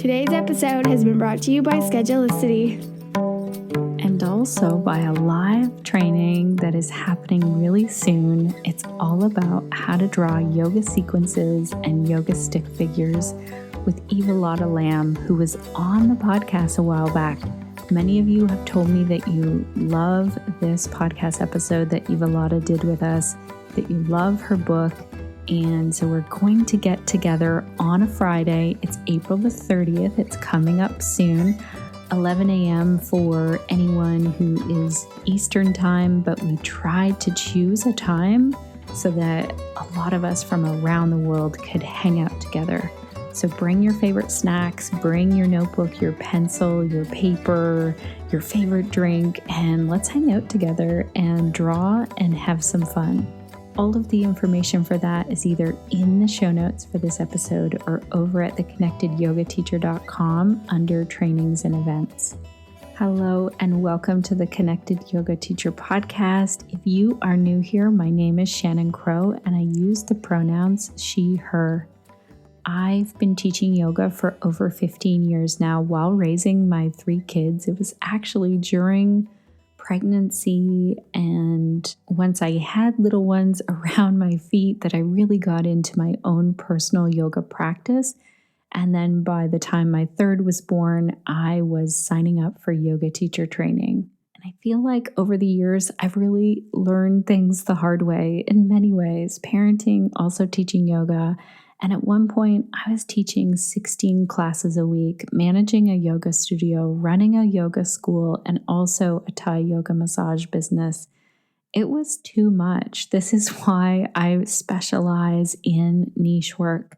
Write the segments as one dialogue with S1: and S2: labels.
S1: Today's episode has been brought to you by Schedulicity.
S2: And also by a live training that is happening really soon. It's all about how to draw yoga sequences and yoga stick figures with Eva Lotta Lamb, who was on the podcast a while back. Many of you have told me that you love this podcast episode that Eva Lotta did with us, that you love her book. And so we're going to get together on a Friday. It's April the 30th. It's coming up soon. 11 a.m. for anyone who is Eastern time, but we tried to choose a time so that a lot of us from around the world could hang out together. So bring your favorite snacks, bring your notebook, your pencil, your paper, your favorite drink, and let's hang out together and draw and have some fun. All of the information for that is either in the show notes for this episode or over at theconnectedyogateacher.com under trainings and events. Hello and welcome to the Connected Yoga Teacher podcast. If you are new here, my name is Shannon Crow and I use the pronouns she, her. I've been teaching yoga for over 15 years now while raising my 3 kids. It was actually during pregnancy and once I had little ones around my feet that I really got into my own personal yoga practice. And then by the time my 3rd was born, I was signing up for yoga teacher training. And I feel like over the years, I've really learned things the hard way in many ways, parenting, also teaching yoga. And at one point, I was teaching 16 classes a week, managing a yoga studio, running a yoga school, and also a Thai yoga massage business. It was too much. This is why I specialize in niche work.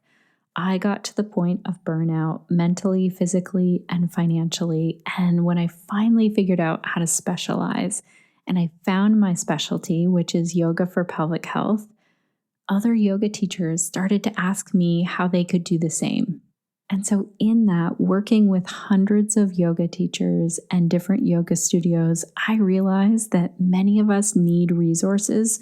S2: I got to the point of burnout mentally, physically, and financially. And when I finally figured out how to specialize, and I found my specialty, which is yoga for pelvic health, other yoga teachers started to ask me how they could do the same. And so in that, working with hundreds of yoga teachers and different yoga studios, I realized that many of us need resources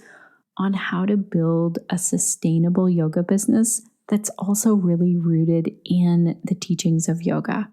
S2: on how to build a sustainable yoga business that's also really rooted in the teachings of yoga.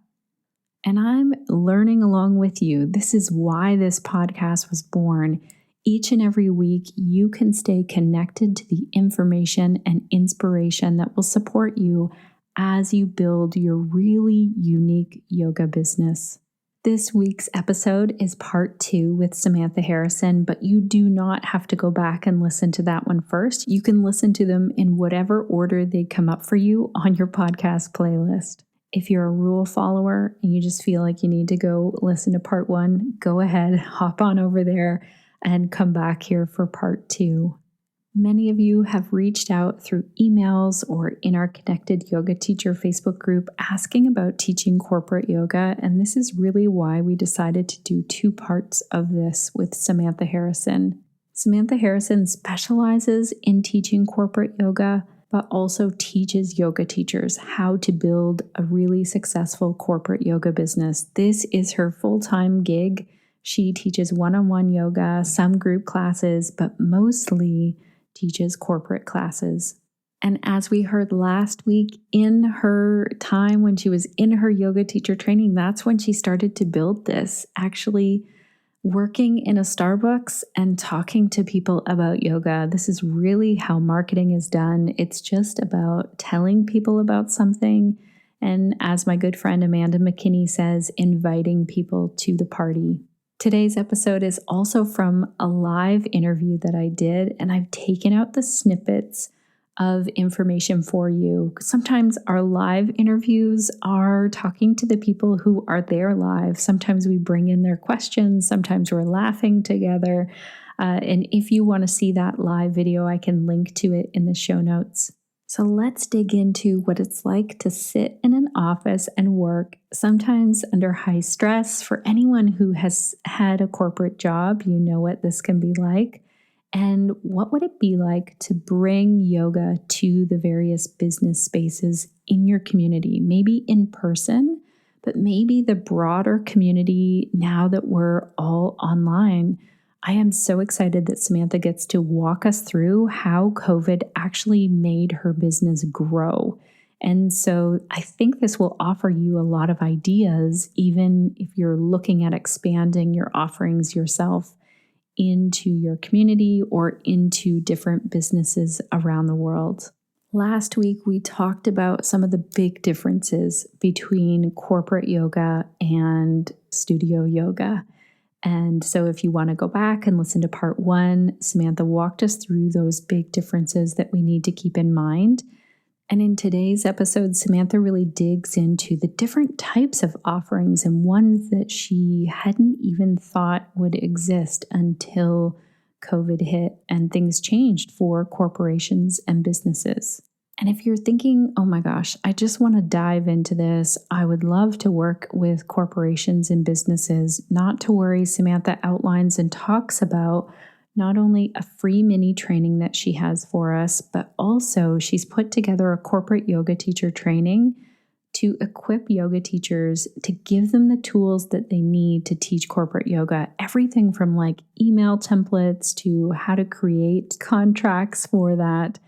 S2: And I'm learning along with you. This is why this podcast was born. Each and every week, you can stay connected to the information and inspiration that will support you as you build your really unique yoga business. This week's episode is part 2 with Samantha Harrison, but you do not have to go back and listen to that one first. You can listen to them in whatever order they come up for you on your podcast playlist. If you're a rule follower and you just feel like you need to go listen to part 1, go ahead, hop on over there and come back here for part 2. Many of you have reached out through emails or in our Connected Yoga Teacher Facebook group asking about teaching corporate yoga, and this is really why we decided to do 2 parts of this with Samantha Harrison. Samantha Harrison specializes in teaching corporate yoga, but also teaches yoga teachers how to build a really successful corporate yoga business. This is her full-time gig. She teaches one-on-one yoga, some group classes, but mostly teaches corporate classes. And as we heard last week, in her time when she was in her yoga teacher training, that's when she started to build this, actually working in a Starbucks and talking to people about yoga. This is really how marketing is done. It's just about telling people about something. And as my good friend Amanda McKinney says, inviting people to the party. Today's episode is also from a live interview that I did, and I've taken out the snippets of information for you. Sometimes our live interviews are talking to the people who are there live. Sometimes we bring in their questions. Sometimes we're laughing together. And if you want to see that live video, I can link to it in the show notes. So let's dig into what it's like to sit in an office and work, sometimes under high stress. For anyone who has had a corporate job, you know what this can be like. And what would it be like to bring yoga to the various business spaces in your community, maybe in person, but maybe the broader community now that we're all online. I am so excited that Samantha gets to walk us through how COVID actually made her business grow And so I think this will offer you a lot of ideas, even if you're looking at expanding your offerings yourself into your community or into different businesses around the world. Last week, we talked about some of the big differences between corporate yoga and studio yoga. And so if you want to go back and listen to part 1, Samantha walked us through those big differences that we need to keep in mind. And in today's episode, Samantha really digs into the different types of offerings and ones that she hadn't even thought would exist until COVID hit and things changed for corporations and businesses. And if you're thinking, oh my gosh, I just want to dive into this, I would love to work with corporations and businesses, not to worry, Samantha outlines and talks about not only a free mini training that she has for us, but also she's put together a corporate yoga teacher training to equip yoga teachers to give them the tools that they need to teach corporate yoga. Everything from like email templates to how to create contracts for that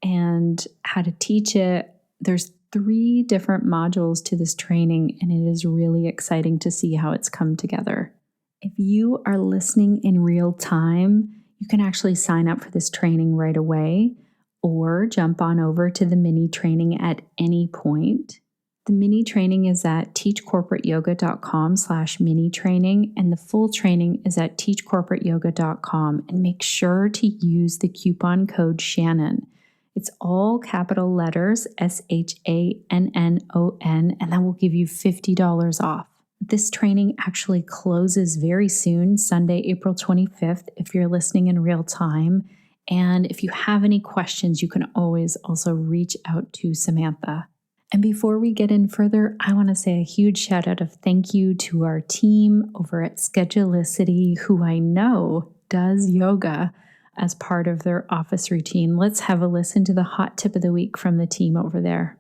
S2: and how to teach it. There's 3 different modules to this training, and it is really exciting to see how it's come together. If you are listening in real time, you can actually sign up for this training right away or jump on over to the mini training at any point. The mini training is at teachcorporateyoga.com/mini training, and the full training is at teachcorporateyoga.com. And make sure to use the coupon code Shannon. It's all capital letters, SHANNON, and that will give you $50 off. This training actually closes very soon, Sunday, April 25th, if you're listening in real time. And if you have any questions, you can always also reach out to Samantha. And before we get in further, I want to say a huge shout out of thank you to our team over at Schedulicity, who I know does yoga as part of their office routine. Let's have a listen to the hot tip of the week from the team over there.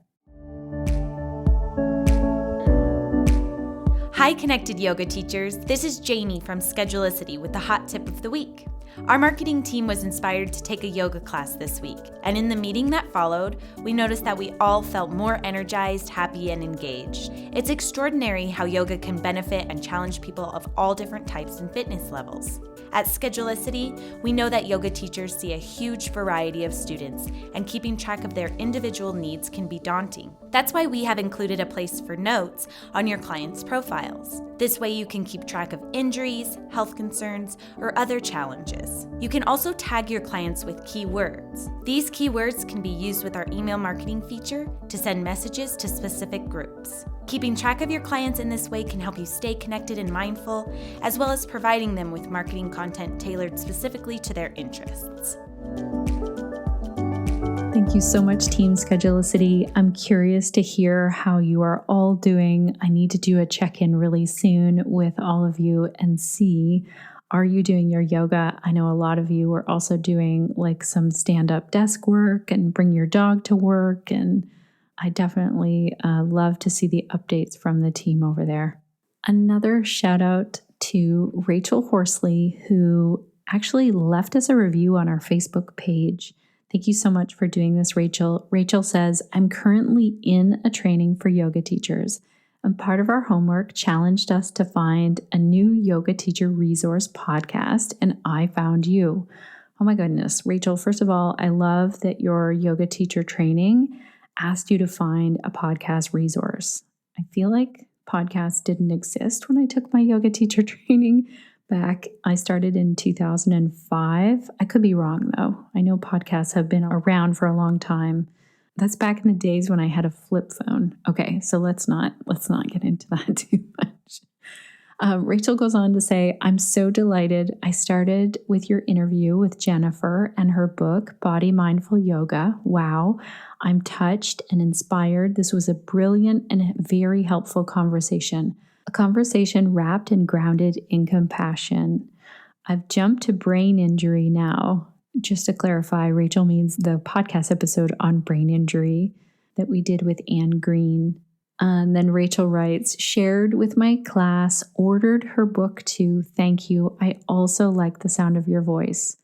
S3: Hi, Connected Yoga teachers. This is Jamie from Schedulicity with the hot tip of the week. Our marketing team was inspired to take a yoga class this week, and in the meeting that followed, we noticed that we all felt more energized, happy, and engaged. It's extraordinary how yoga can benefit and challenge people of all different types and fitness levels. At Schedulicity, we know that yoga teachers see a huge variety of students, and keeping track of their individual needs can be daunting. That's why we have included a place for notes on your clients' profiles. This way you can keep track of injuries, health concerns, or other challenges. You can also tag your clients with keywords. These keywords can be used with our email marketing feature to send messages to specific groups. Keeping track of your clients in this way can help you stay connected and mindful, as well as providing them with marketing content tailored specifically to their interests.
S2: Thank you so much, Team Schedulicity. I'm curious to hear how you are all doing. I need to do a check-in really soon with all of you and see, are you doing your yoga? I know a lot of you are also doing like some stand-up desk work and bring your dog to work, and I definitely love to see the updates from the team over there. Another shout out to Rachel Horsley, who actually left us a review on our Facebook page. Thank you so much for doing this, Rachel. Rachel says, I'm currently in a training for yoga teachers, and part of our homework challenged us to find a new yoga teacher resource podcast, and I found you. Oh my goodness, Rachel, first of all, I love that your yoga teacher training asked you to find a podcast resource. I feel like podcasts didn't exist when I took my yoga teacher training back. I started in 2005. I could be wrong though. I know podcasts have been around for a long time. That's back in the days when I had a flip phone. Okay, so let's not get into that too much. Rachel goes on to say, I'm so delighted I started with your interview with Jennifer and her book, Body Mindful Yoga. Wow, I'm touched and inspired. This was a brilliant and very helpful conversation. A conversation wrapped and grounded in compassion. I've jumped to brain injury now. Just to clarify, Rachel means the podcast episode on brain injury that we did with Anne Green. And then Rachel writes, shared with my class, ordered her book too. Thank you. I also like the sound of your voice.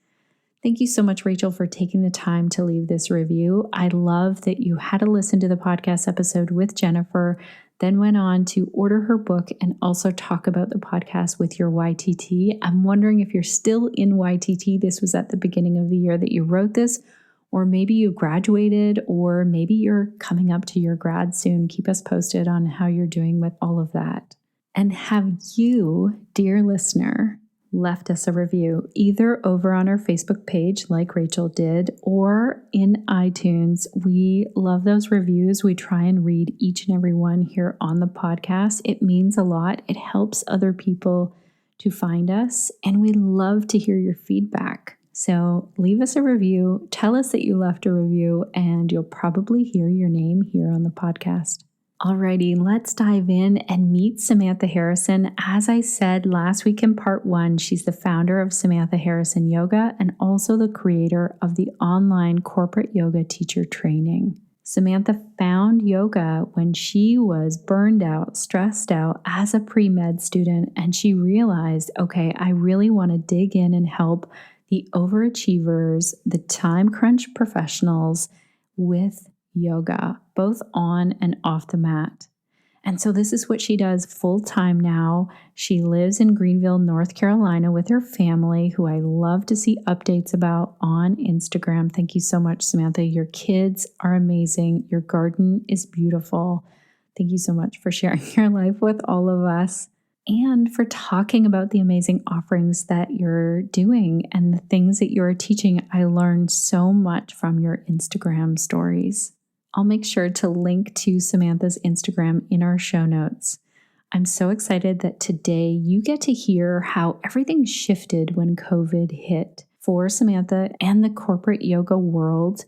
S2: Thank you so much, Rachel, for taking the time to leave this review. I love that you had to listen to the podcast episode with Jennifer, then went on to order her book and also talk about the podcast with your YTT. I'm wondering if you're still in YTT. This was at the beginning of the year that you wrote this, or maybe you graduated, or maybe you're coming up to your grad soon. Keep us posted on how you're doing with all of that. And have you, dear listener, left us a review either over on our Facebook page like Rachel did or in iTunes. We love those reviews. We try and read each and every one here on the podcast. It means a lot. It helps other people to find us, and we love to hear your feedback. So leave us a review, tell us that you left a review, and you'll probably hear your name here on the podcast. Alrighty, let's dive in and meet Samantha Harrison. As I said last week in part 1, she's the founder of Samantha Harrison Yoga and also the creator of the online corporate yoga teacher training. Samantha found yoga when she was burned out, stressed out as a pre-med student, and she realized, okay, I really want to dig in and help the overachievers, the time crunch professionals with yoga, both on and off the mat. And so this is what she does full time now. She lives in Greenville, North Carolina with her family, who I love to see updates about on Instagram. Thank you so much, Samantha. Your kids are amazing. Your garden is beautiful. Thank you so much for sharing your life with all of us and for talking about the amazing offerings that you're doing and the things that you're teaching. I learned so much from your Instagram stories. I'll make sure to link to Samantha's Instagram in our show notes. I'm so excited that today you get to hear how everything shifted when COVID hit for Samantha and the corporate yoga world,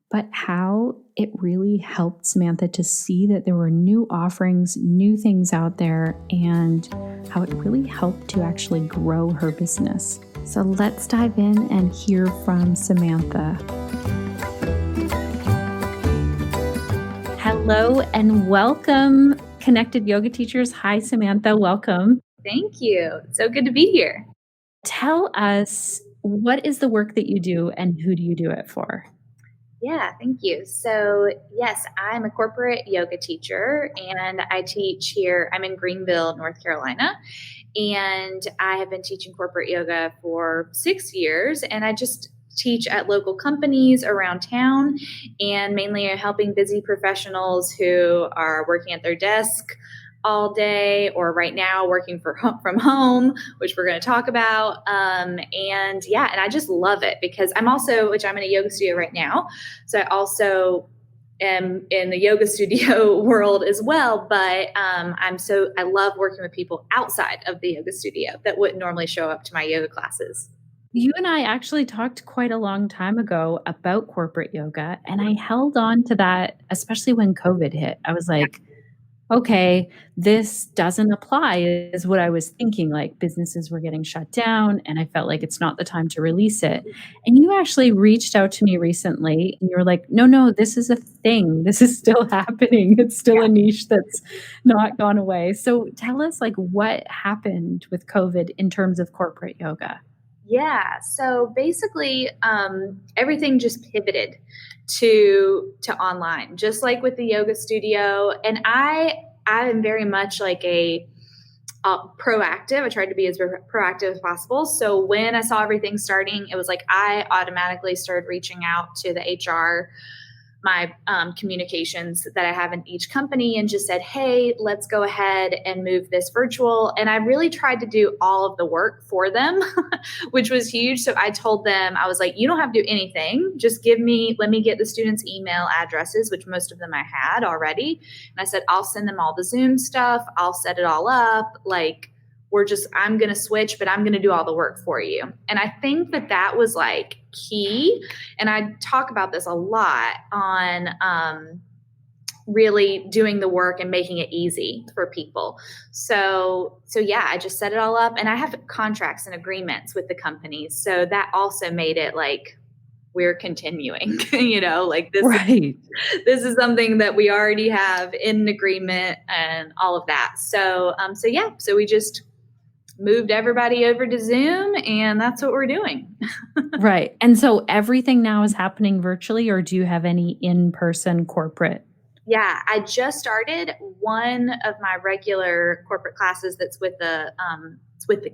S2: but how it really helped Samantha to see that there were new offerings, new things out there, and how it really helped to actually grow her business. So let's dive in and hear from Samantha. Hello and welcome, Connected Yoga Teachers. Hi, Samantha. Welcome.
S4: Thank you. It's so good to be here.
S2: Tell us, what is the work that you do and who do you do it for?
S4: Yeah, thank you. So, yes, I'm a corporate yoga teacher and I teach here. I'm in Greenville, North Carolina, and I have been teaching corporate yoga for 6 years, and I just teach at local companies around town, and mainly helping busy professionals who are working at their desk all day, or right now working from home, which we're going to talk about. And I just love it because I'm in a yoga studio right now. So I also am in the yoga studio world as well. But I love working with people outside of the yoga studio that wouldn't normally show up to my yoga classes.
S2: You and I actually talked quite a long time ago about corporate yoga, and I held on to that, especially when COVID hit. I was like, okay, this doesn't apply, is what I was thinking. Like, businesses were getting shut down, and I felt like it's not the time to release it. And you actually reached out to me recently, and you were like, no, this is a thing. This is still happening. It's still a niche that's not gone away. So tell us, like, what happened with COVID in terms of corporate yoga?
S4: Yeah. So basically, everything just pivoted to online, just like with the yoga studio. And I am very much like a proactive. I tried to be as proactive as possible. So when I saw everything starting, it was like I automatically started reaching out to the HR, my communications that I have in each company, and just said, hey, let's go ahead and move this virtual. And I really tried to do all of the work for them, which was huge. So I told them, I was like, you don't have to do anything. Just let me get the students' email addresses, which most of them I had already. And I said, I'll send them all the Zoom stuff. I'll set it all up. I'm going to switch, but I'm going to do all the work for you. And I think that was like key. And I talk about this a lot on really doing the work and making it easy for people. So yeah, I just set it all up, and I have contracts and agreements with the companies. So that also made it like we're continuing, this,
S2: right.
S4: This is something that we already have in an agreement and all of that. So we just moved everybody over to Zoom, and that's what we're doing.
S2: Right. And so everything now is happening virtually, or do you have any in-person corporate?
S4: Yeah, I just started one of my regular corporate classes that's with the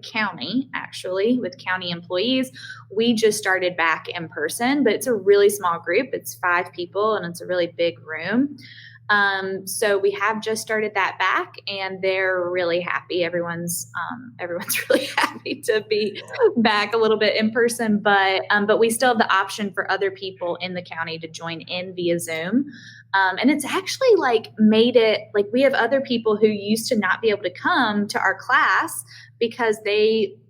S4: county, actually, with county employees. We just started back in person, but it's a really small group. It's 5 people, and it's a really big room. So we have just started that back, and they're really happy. Everyone's really happy to be back a little bit in person, but we still have the option for other people in the county to join in via Zoom. And it's actually like made it like we have other people who used to not be able to come to our class because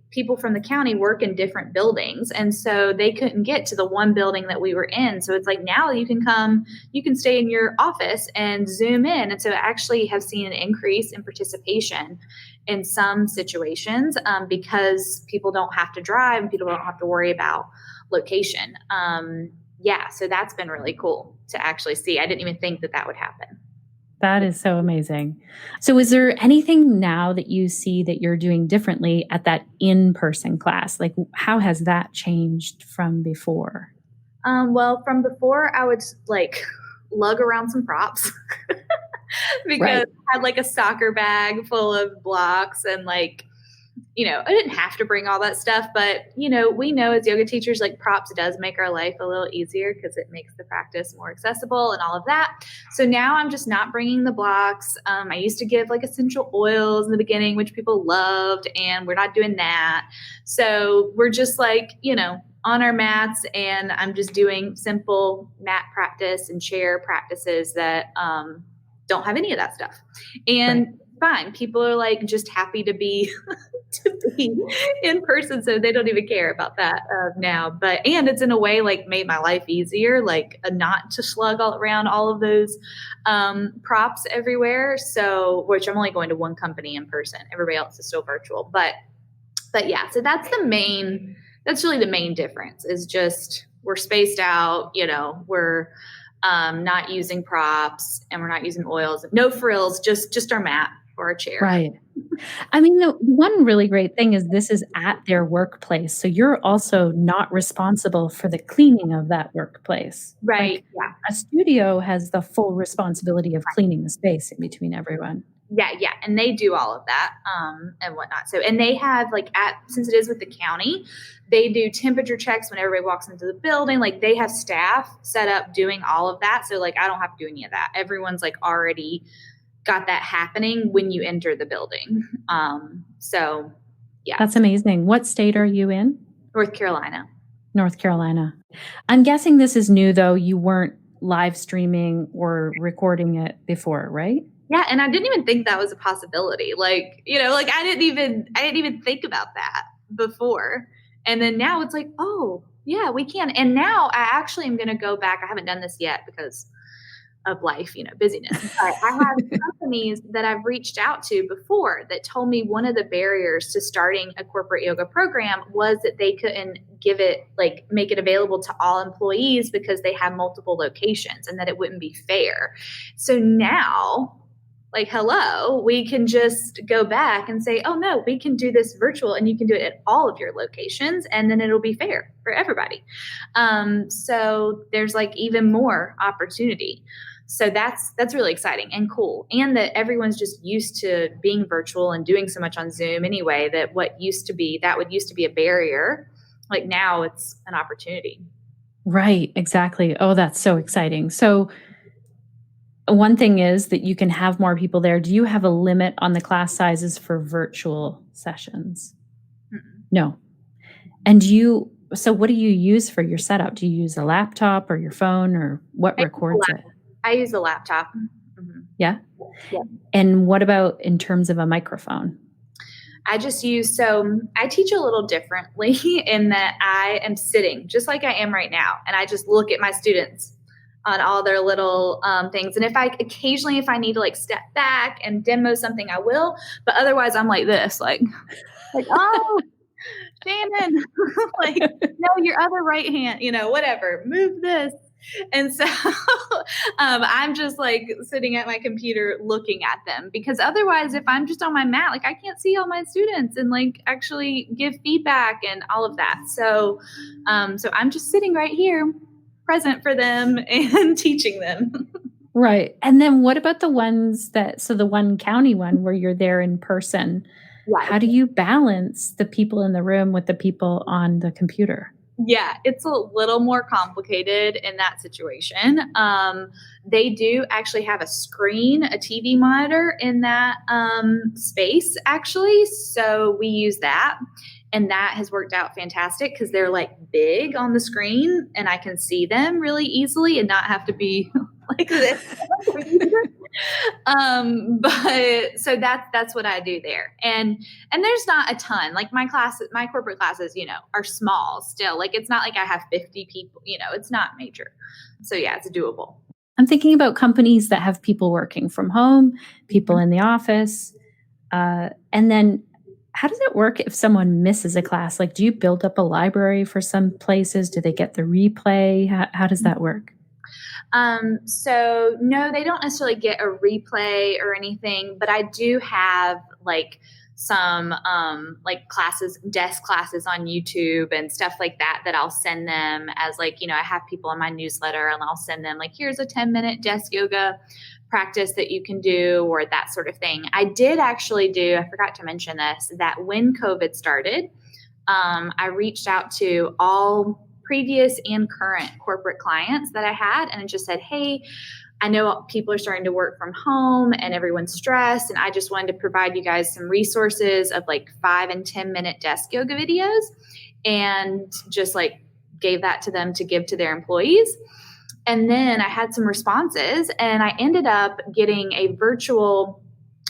S4: people from the county work in different buildings. And so they couldn't get to the one building that we were in. So it's like, now you can stay in your office and Zoom in. And so I actually have seen an increase in participation in some situations because people don't have to drive and people don't have to worry about location. So that's been really cool to actually see. I didn't even think that would happen.
S2: That is so amazing. So is there anything now that you see that you're doing differently at that in-person class? Like, how has that changed from before?
S4: Well, from before, I would like lug around some props because I had like a soccer bag full of blocks and like, I didn't have to bring all that stuff, but, we know as yoga teachers, like props does make our life a little easier because it makes the practice more accessible and all of that. So now I'm just not bringing the blocks. I used to give like essential oils in the beginning, which people loved, and we're not doing that. So we're just like, on our mats, and I'm just doing simple mat practice and chair practices that don't have any of that stuff. And fine, people are like just happy to be in person, so they don't even care about that now. And it's in a way like made my life easier, like not to slug all around all of those props everywhere. So, which I'm only going to one company in person. Everybody else is still virtual. But yeah, so that's really the main difference is just we're spaced out. We're not using props and we're not using oils, no frills, just our mat or a chair.
S2: Right. I mean, the one really great thing is this is at their workplace. So you're also not responsible for the cleaning of that workplace.
S4: Right.
S2: Like, a studio has the full responsibility of cleaning the space in between everyone.
S4: Yeah. And they do all of that and whatnot. So, and they have since it is with the county, they do temperature checks when everybody walks into the building. Like they have staff set up doing all of that. So like, I don't have to do any of that. Everyone's like already got that happening when you enter the building. So yeah.
S2: That's amazing. What state are you in?
S4: North Carolina.
S2: North Carolina. I'm guessing this is new though. You weren't live streaming or recording it before, right?
S4: Yeah. And I didn't even think that was a possibility. Like, I didn't even think about that before. And then now it's like, oh yeah, we can. And now I actually am going to go back. I haven't done this yet because of life, busyness. But I have companies that I've reached out to before that told me one of the barriers to starting a corporate yoga program was that they couldn't make it available to all employees because they have multiple locations and that it wouldn't be fair. So now, hello, we can just go back and say, oh no, we can do this virtual and you can do it at all of your locations and then it'll be fair for everybody. So there's even more opportunity. So that's really exciting and cool. And that everyone's just used to being virtual and doing so much on Zoom anyway, that would used to be a barrier. Like now it's an opportunity.
S2: Right, exactly. Oh, that's so exciting. So one thing is that you can have more people there. Do you have a limit on the class sizes for virtual sessions?
S4: Mm-mm.
S2: No. And so what do you use for your setup? Do you use a laptop or your phone or what records it?
S4: I use a laptop. Mm-hmm.
S2: Yeah?
S4: Yeah.
S2: And what about in terms of a microphone?
S4: I teach a little differently in that I am sitting just like I am right now. And I just look at my students on all their little things. And if I need to step back and demo something, I will. But otherwise I'm like this, like oh, Shannon, no, your other right hand, whatever, move this. And so I'm just like sitting at my computer looking at them, because otherwise, if I'm just on my mat, like I can't see all my students and like actually give feedback and all of that. So I'm just sitting right here present for them and teaching them.
S2: Right. And then what about the ones so the one county one where you're there in person?
S4: Right.
S2: How do you balance the people in the room with the people on the computer?
S4: Yeah, it's a little more complicated in that situation. They do actually have a screen, a TV monitor in that space, actually. So we use that. And that has worked out fantastic because they're like big on the screen and I can see them really easily and not have to be like this. But so that's what I do there. And there's not a ton, like my corporate classes, are small still. Like, it's not like I have 50 people, it's not major. So yeah, it's doable.
S2: I'm thinking about companies that have people working from home, people in the office. And then how does it work if someone misses a class? Like, do you build up a library for some places? Do they get the replay? How does that work?
S4: So no, they don't necessarily get a replay or anything, but I do have like some, like desk classes on YouTube and stuff like that I'll send them as like, I have people in my newsletter and I'll send them like, here's a 10-minute desk yoga practice that you can do, or that sort of thing. I did actually I forgot to mention this, that when COVID started, I reached out to all previous and current corporate clients that I had and just said, hey, I know people are starting to work from home and everyone's stressed, and I just wanted to provide you guys some resources of like 5 and 10-minute desk yoga videos, and just like gave that to them to give to their employees. And then I had some responses and I ended up getting a virtual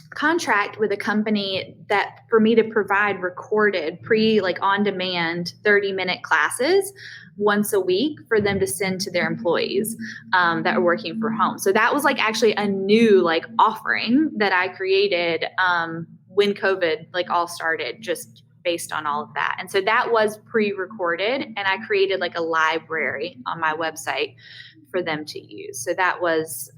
S4: contract with a company that for me to provide recorded like on demand 30-minute classes once a week for them to send to their employees that are working from home. So that was like actually a new like offering that I created when COVID like all started, just based on all of that. And so that was pre-recorded, and I created like a library on my website for them to use. So that was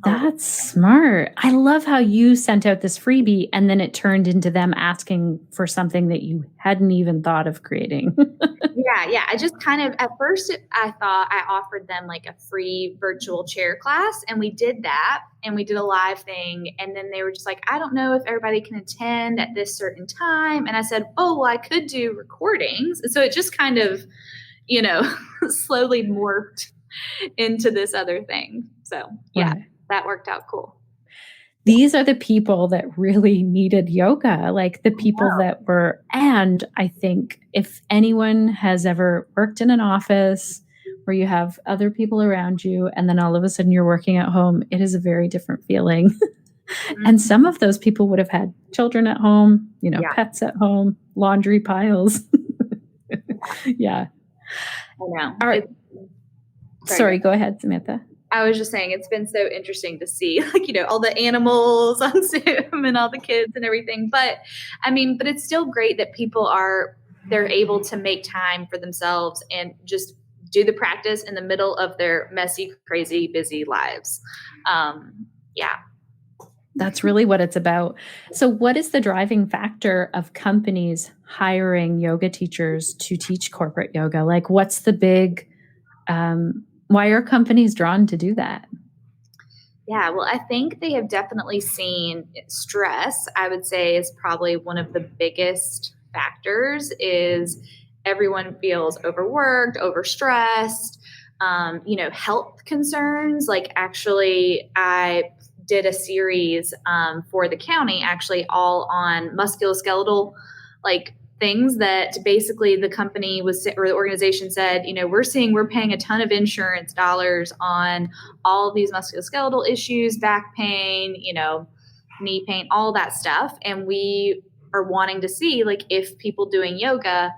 S2: that's smart. I love how you sent out this freebie and then it turned into them asking for something that you hadn't even thought of creating.
S4: Yeah. I just kind of, at first I thought I offered them like a free virtual chair class, and we did that and we did a live thing. And then they were just like, I don't know if everybody can attend at this certain time. And I said, oh, well, I could do recordings. And so it just kind of, slowly morphed into this other thing. So yeah, That worked out cool.
S2: These are the people that really needed yoga, like the people that were, and I think if anyone has ever worked in an office where you have other people around you and then all of a sudden you're working at home, it is a very different feeling. Mm-hmm. And some of those people would have had children at home, pets at home, laundry piles. Yeah.
S4: I know.
S2: All right. Sorry, go ahead, Samantha.
S4: I was just saying, it's been so interesting to see, like, all the animals on Zoom and all the kids and everything. But it's still great that people they're able to make time for themselves and just do the practice in the middle of their messy, crazy, busy lives. Yeah.
S2: That's really what it's about. So what is the driving factor of companies hiring yoga teachers to teach corporate yoga? Like, what's the big, why are companies drawn to do that?
S4: Yeah, well, I think they have definitely seen stress, I would say, is probably one of the biggest factors. Is everyone feels overworked, overstressed, health concerns. Like, actually, I did a series for the county, actually all on musculoskeletal like things that basically the company or the organization said, we're paying a ton of insurance dollars on all of these musculoskeletal issues, back pain, knee pain, all that stuff. And we are wanting to see like if people doing yoga,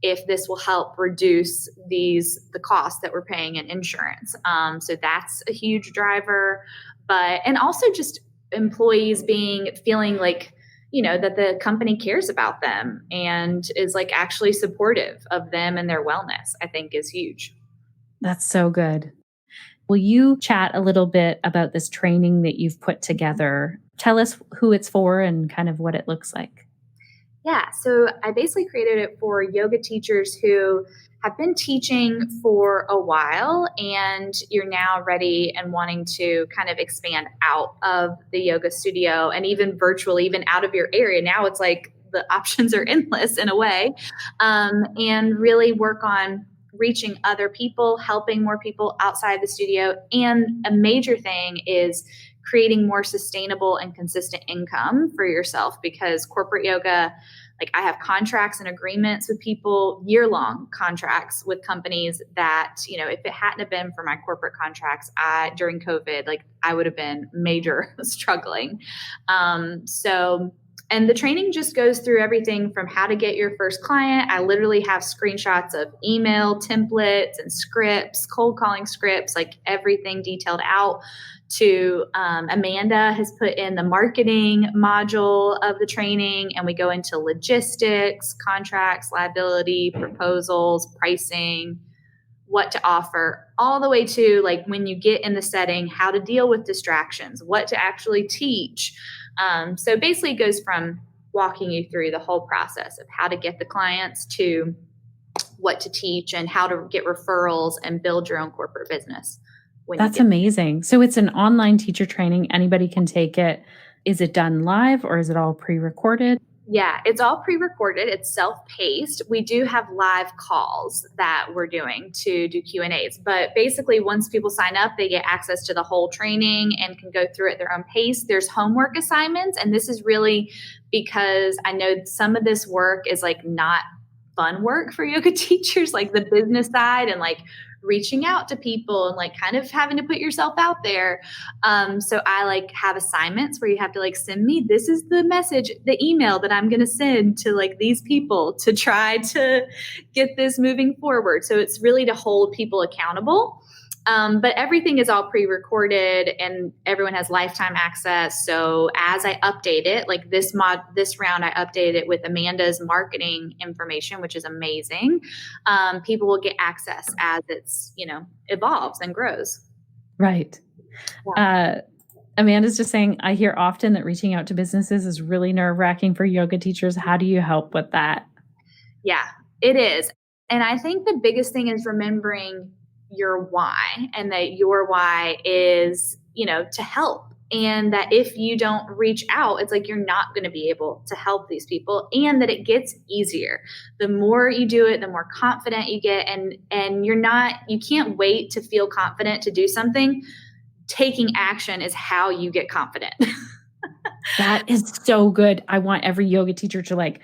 S4: if this will help reduce the costs that we're paying in insurance. So that's a huge driver. And also just employees feeling like, that the company cares about them and is like actually supportive of them and their wellness, I think is huge.
S2: That's so good. Will you chat a little bit about this training that you've put together? Tell us who it's for and kind of what it looks like.
S4: Yeah, so I basically created it for yoga teachers who have been teaching for a while and you're now ready and wanting to kind of expand out of the yoga studio and even virtually, even out of your area. Now it's like the options are endless in a way, and really work on reaching other people, helping more people outside the studio. And a major thing is creating more sustainable and consistent income for yourself, because corporate yoga, like I have contracts and agreements with people, year-long contracts with companies that, if it hadn't have been for my corporate contracts, during COVID, like I would have been major struggling. And the training just goes through everything from how to get your first client. I literally have screenshots of email templates and scripts, cold calling scripts, like everything detailed out. To Amanda has put in the marketing module of the training, and we go into logistics, contracts, liability, proposals, pricing, what to offer, all the way to like when you get in the setting, how to deal with distractions, what to actually teach. So basically it goes from walking you through the whole process of how to get the clients to what to teach and how to get referrals and build your own corporate business.
S2: That's amazing. So it's an online teacher training. Anybody can take it. Is it done live or is it all pre-recorded?
S4: Yeah, it's all pre-recorded. It's self-paced. We do have live calls that we're doing to do Q&As. But basically, once people sign up, they get access to the whole training and can go through at their own pace. There's homework assignments. And this is really because I know some of this work is like not fun work for yoga teachers, like the business side and like reaching out to people and like kind of having to put yourself out there. So I like have assignments where you have to like send me, this is the message, the email that I'm going to send to like these people to try to get this moving forward. So it's really to hold people accountable. But everything is all pre-recorded and everyone has lifetime access. So as I update it, like this round, I updated it with Amanda's marketing information, which is amazing. People will get access as it's, evolves and grows.
S2: Right. Yeah. Amanda's just saying, I hear often that reaching out to businesses is really nerve-wracking for yoga teachers. How do you help with that?
S4: Yeah, it is. And I think the biggest thing is remembering your why, and that your why is, to help. And that if you don't reach out, it's like you're not going to be able to help these people, and that it gets easier. The more you do it, the more confident you get. And you can't wait to feel confident to do something. Taking action is how you get confident.
S2: That is so good. I want every yoga teacher to like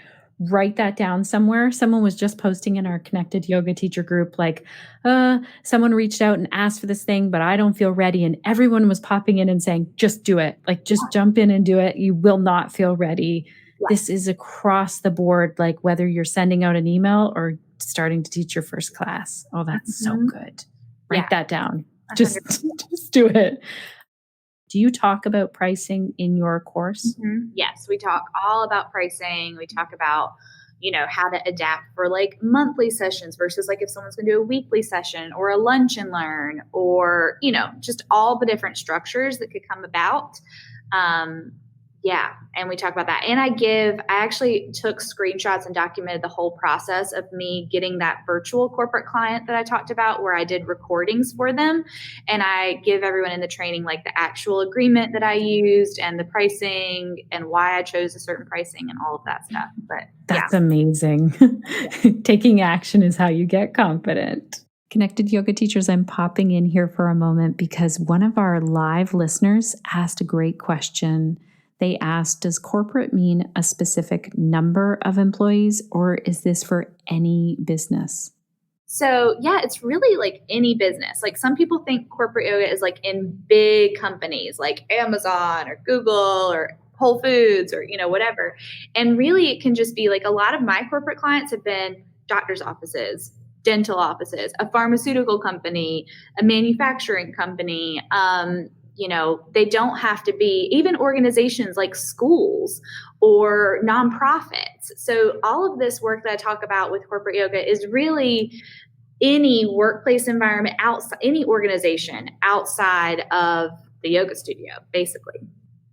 S2: write that down somewhere. Someone was just posting in our connected yoga teacher group, like, someone reached out and asked for this thing, but I don't feel ready. And everyone was popping in and saying, just do it. Like, just jump in and do it. You will not feel ready. Yeah. This is across the board, like whether you're sending out an email or starting to teach your first class. Oh, that's so good. Write that down. Just do it. Do you talk about pricing in your course?
S4: Mm-hmm. Yes, we talk all about pricing. We talk about, how to adapt for like monthly sessions versus like if someone's going to do a weekly session or a lunch and learn or, just all the different structures that could come about. Yeah. And we talk about that. And I actually took screenshots and documented the whole process of me getting that virtual corporate client that I talked about, where I did recordings for them. And I give everyone in the training like the actual agreement that I used and the pricing and why I chose a certain pricing and all of that stuff. But
S2: that's amazing. Taking action is how you get confident. Connected yoga teachers, I'm popping in here for a moment because one of our live listeners asked a great question. They asked, does corporate mean a specific number of employees, or is this for any business?
S4: So yeah, it's really like any business. Like some people think corporate yoga is like in big companies like Amazon or Google or Whole Foods or, whatever. And really it can just be like a lot of my corporate clients have been doctor's offices, dental offices, a pharmaceutical company, a manufacturing company, they don't have to be even organizations like schools or nonprofits. So all of this work that I talk about with corporate yoga is really any workplace environment, outside, any organization outside of the yoga studio, basically.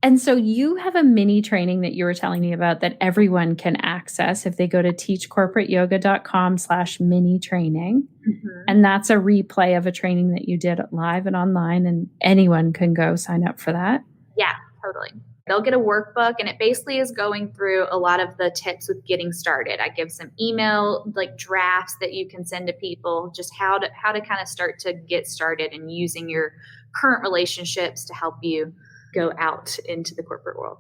S2: And so you have a mini training that you were telling me about that everyone can access if they go to teachcorporateyoga.com/mini training.
S4: Mm-hmm.
S2: And that's a replay of a training that you did live and online, and anyone can go sign up for that.
S4: Yeah, totally. They'll get a workbook, and it basically is going through a lot of the tips with getting started. I give some email like drafts that you can send to people, just how to kind of start to get started and using your current relationships to help you go out into the corporate world.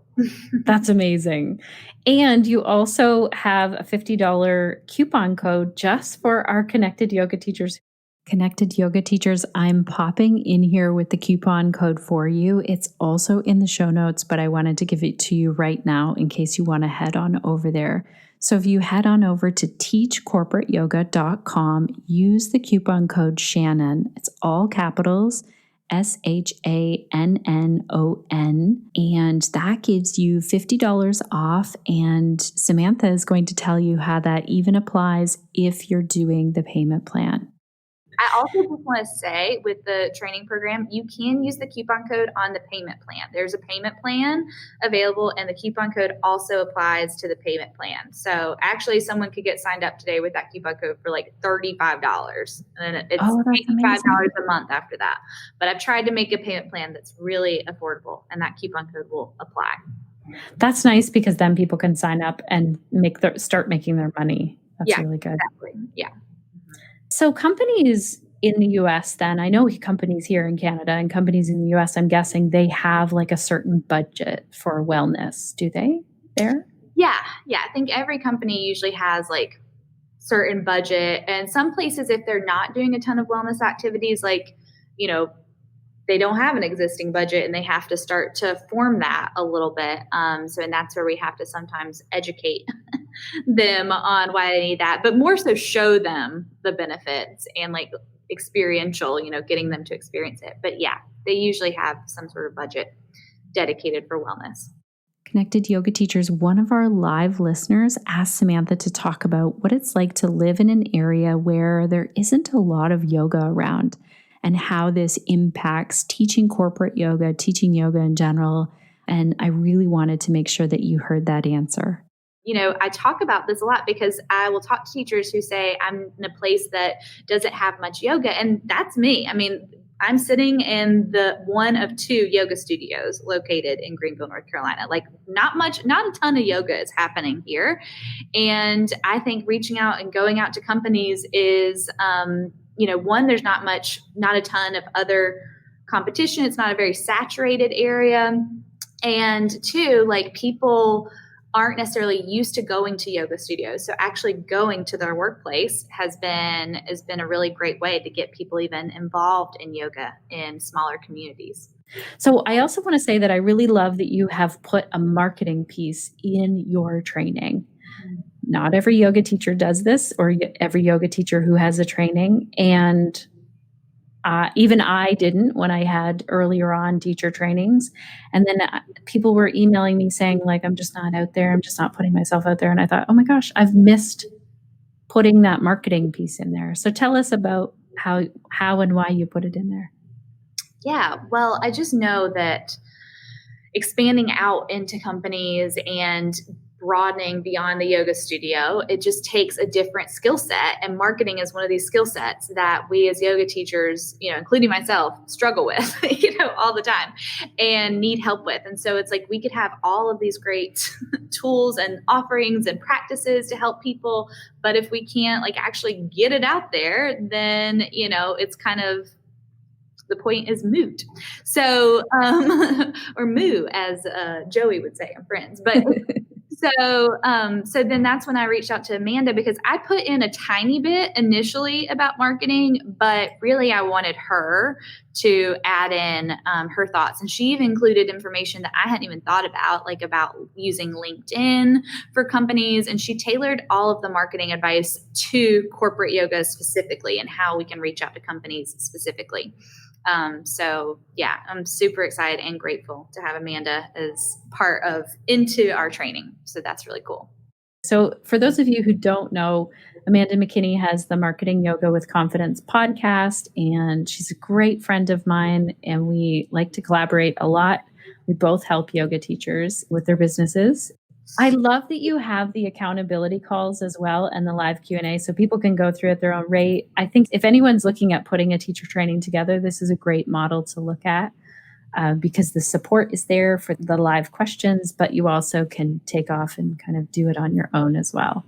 S2: That's amazing. And you also have a $50 coupon code just for our Connected Yoga Teachers. Connected Yoga Teachers, I'm popping in here with the coupon code for you. It's also in the show notes, but I wanted to give it to you right now in case you want to head on over there. So if you head on over to teachcorporateyoga.com, use the coupon code Shannon. It's all capitals, SHANNON, and that gives you $50 off. And Samantha is going to tell you how that even applies if you're doing the payment plan.
S4: I also just want to say with the training program, you can use the coupon code on the payment plan. There's a payment plan available, and the coupon code also applies to the payment plan. So actually someone could get signed up today with that coupon code for like $35. And then it's $85 a month after that. But I've tried to make a payment plan that's really affordable, and that coupon code will apply.
S2: That's nice because then people can sign up and start making their money. That's really good.
S4: Exactly. Yeah.
S2: So companies in the US then, I know companies here in Canada and companies in the US, I'm guessing they have like a certain budget for wellness. Do they there?
S4: Yeah. I think every company usually has like certain budget, and some places, if they're not doing a ton of wellness activities, like, they don't have an existing budget and they have to start to form that a little bit. And that's where we have to sometimes educate them on why they need that, but more so show them the benefits and like experiential, getting them to experience it. But yeah, they usually have some sort of budget dedicated for wellness.
S2: Connected Yoga Teachers, one of our live listeners asked Samantha to talk about what it's like to live in an area where there isn't a lot of yoga around, and how this impacts teaching corporate yoga, teaching yoga in general. And I really wanted to make sure that you heard that answer.
S4: I talk about this a lot because I will talk to teachers who say, I'm in a place that doesn't have much yoga. And that's me. I mean, I'm sitting in the one of 2 yoga studios located in Greenville, North Carolina. Like not a ton of yoga is happening here. And I think reaching out and going out to companies is, one, there's not a ton of other competition. It's not a very saturated area. And 2, like people aren't necessarily used to going to yoga studios. So actually going to their workplace has been a really great way to get people even involved in yoga in smaller communities.
S2: So I also want to say that I really love that you have put a marketing piece in your training. Not every yoga teacher does this, or every yoga teacher who has a training. And even I didn't when I had earlier on teacher trainings. And then people were emailing me saying, like, I'm just not out there. I'm just not putting myself out there. And I thought, oh my gosh, I've missed putting that marketing piece in there. So tell us about how and why you put it in there.
S4: Yeah, well, I just know that expanding out into companies and broadening beyond the yoga studio, it just takes a different skill set. And marketing is one of these skill sets that we as yoga teachers, including myself, struggle with, all the time and need help with. And so it's like we could have all of these great tools and offerings and practices to help people. But if we can't like actually get it out there, then, it's kind of, the point is moot. So, or moo, as Joey would say in Friends. But so then that's when I reached out to Amanda, because I put in a tiny bit initially about marketing, but really I wanted her to add in her thoughts. And she even included information that I hadn't even thought about, like about using LinkedIn for companies. And she tailored all of the marketing advice to corporate yoga specifically and how we can reach out to companies specifically. So yeah, I'm super excited and grateful to have Amanda as part of into our training. So that's really cool.
S2: So for those of you who don't know, Amanda McKinney has the Marketing Yoga with Confidence podcast, and she's a great friend of mine, and we like to collaborate a lot. We both help yoga teachers with their businesses. I love that you have the accountability calls as well and the live Q&A so people can go through at their own rate. I think if anyone's looking at putting a teacher training together, this is a great model to look at because the support is there for the live questions, but you also can take off and kind of do it on your own as well.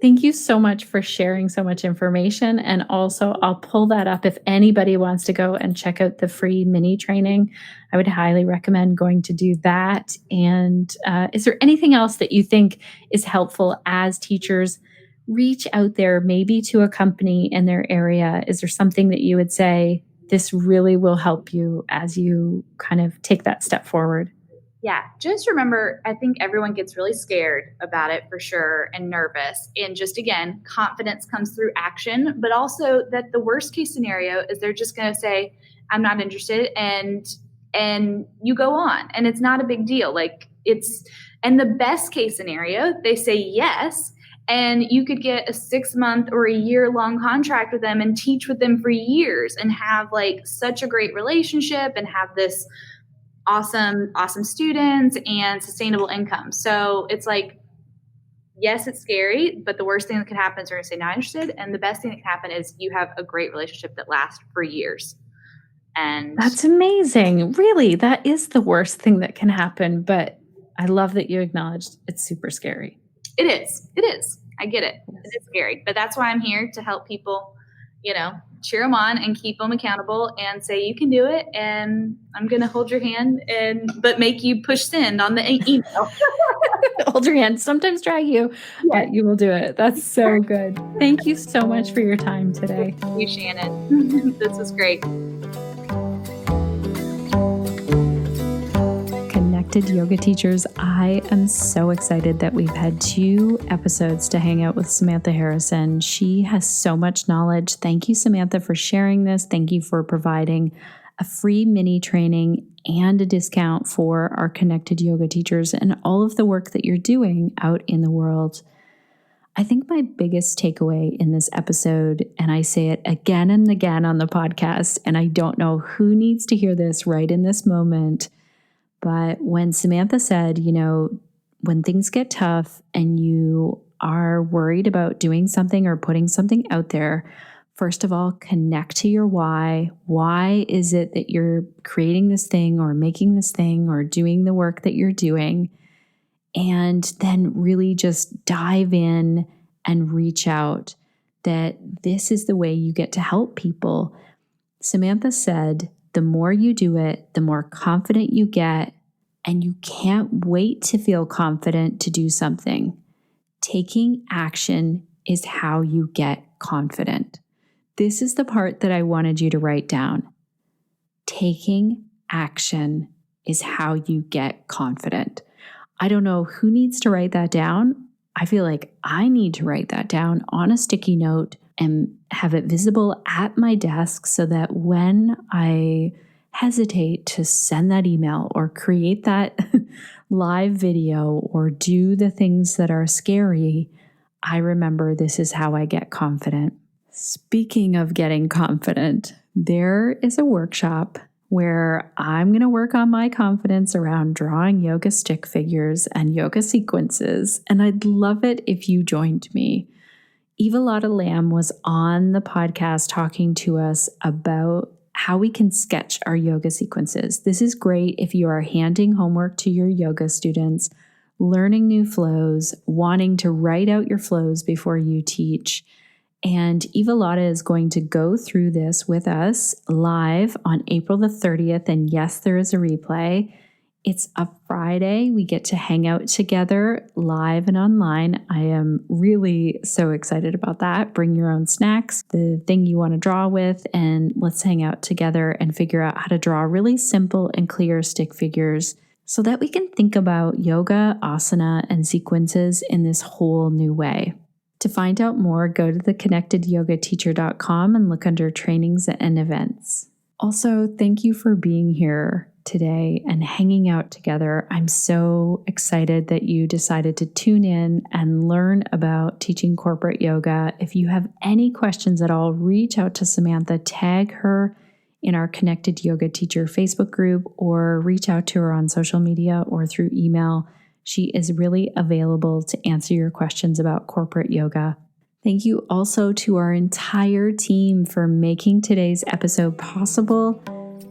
S2: Thank you so much for sharing so much information. And also, I'll pull that up if anybody wants to go and check out the free mini training. I would highly recommend going to do that. And is there anything else that you think is helpful as teachers reach out there, maybe to a company in their area? Is there something that you would say, this really will help you as you kind of take that step forward?
S4: Yeah, just remember, I think everyone gets really scared about it for sure and nervous. And just again, confidence comes through action, but also that the worst case scenario is they're just going to say, I'm not interested. And you go on and it's not a big deal. And the best case scenario, they say yes. And you could get a 6-month or a year-long contract with them and teach with them for years and have like such a great relationship and have this awesome students and sustainable income. So it's like, yes, it's scary, but the worst thing that could happen is they're going to say not interested. And the best thing that can happen is you have a great relationship that lasts for years. And
S2: that's amazing. Really, that is the worst thing that can happen. But I love that you acknowledged it's super scary.
S4: It is. I get it. Yes. It is scary, but that's why I'm here to help people, cheer them on and keep them accountable and say, you can do it. And I'm going to hold your hand but make you push send on the email.
S2: Hold your hand, sometimes drag you, but you will do it. That's so good. Thank you so much for your time today.
S4: Thank you, Shannon. This was great.
S2: Connected Yoga teachers, I am so excited that we've had 2 episodes to hang out with Samantha Harrison. She has so much knowledge. Thank you, Samantha, for sharing this. Thank you for providing a free mini training and a discount for our Connected Yoga teachers and all of the work that you're doing out in the world. I think my biggest takeaway in this episode, and I say it again and again on the podcast, and I don't know who needs to hear this right in this moment, but when Samantha said, when things get tough and you are worried about doing something or putting something out there, first of all, connect to your why. Why is it that you're creating this thing or making this thing or doing the work that you're doing? And then really just dive in and reach out that this is the way you get to help people. Samantha said, the more you do it, the more confident you get, and you can't wait to feel confident to do something. Taking action is how you get confident. This is the part that I wanted you to write down. Taking action is how you get confident. I don't know who needs to write that down. I feel like I need to write that down on a sticky note and have it visible at my desk so that when I hesitate to send that email or create that live video or do the things that are scary, I remember this is how I get confident. Speaking of getting confident, there is a workshop where I'm going to work on my confidence around drawing yoga stick figures and yoga sequences, and I'd love it if you joined me. Eva Lotta Lamb was on the podcast talking to us about how we can sketch our yoga sequences. This is great if you are handing homework to your yoga students, learning new flows, wanting to write out your flows before you teach. And Eva Lotta is going to go through this with us live on April the 30th. And yes, there is a replay. It's a Friday. We get to hang out together live and online. I am really so excited about that. Bring your own snacks, the thing you want to draw with, and let's hang out together and figure out how to draw really simple and clear stick figures so that we can think about yoga, asana, and sequences in this whole new way. To find out more, go to theconnectedyogateacher.com and look under trainings and events. Also, thank you for being here today and hanging out together. I'm so excited that you decided to tune in and learn about teaching corporate yoga. If you have any questions at all, reach out to Samantha, tag her in our Connected Yoga Teacher Facebook group, or reach out to her on social media or through email. She is really available to answer your questions about corporate yoga. Thank you also to our entire team for making today's episode possible.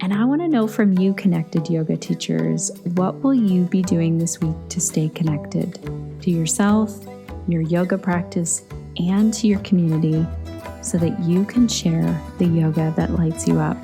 S2: And I want to know from you, Connected Yoga Teachers, what will you be doing this week to stay connected to yourself, your yoga practice, and to your community so that you can share the yoga that lights you up?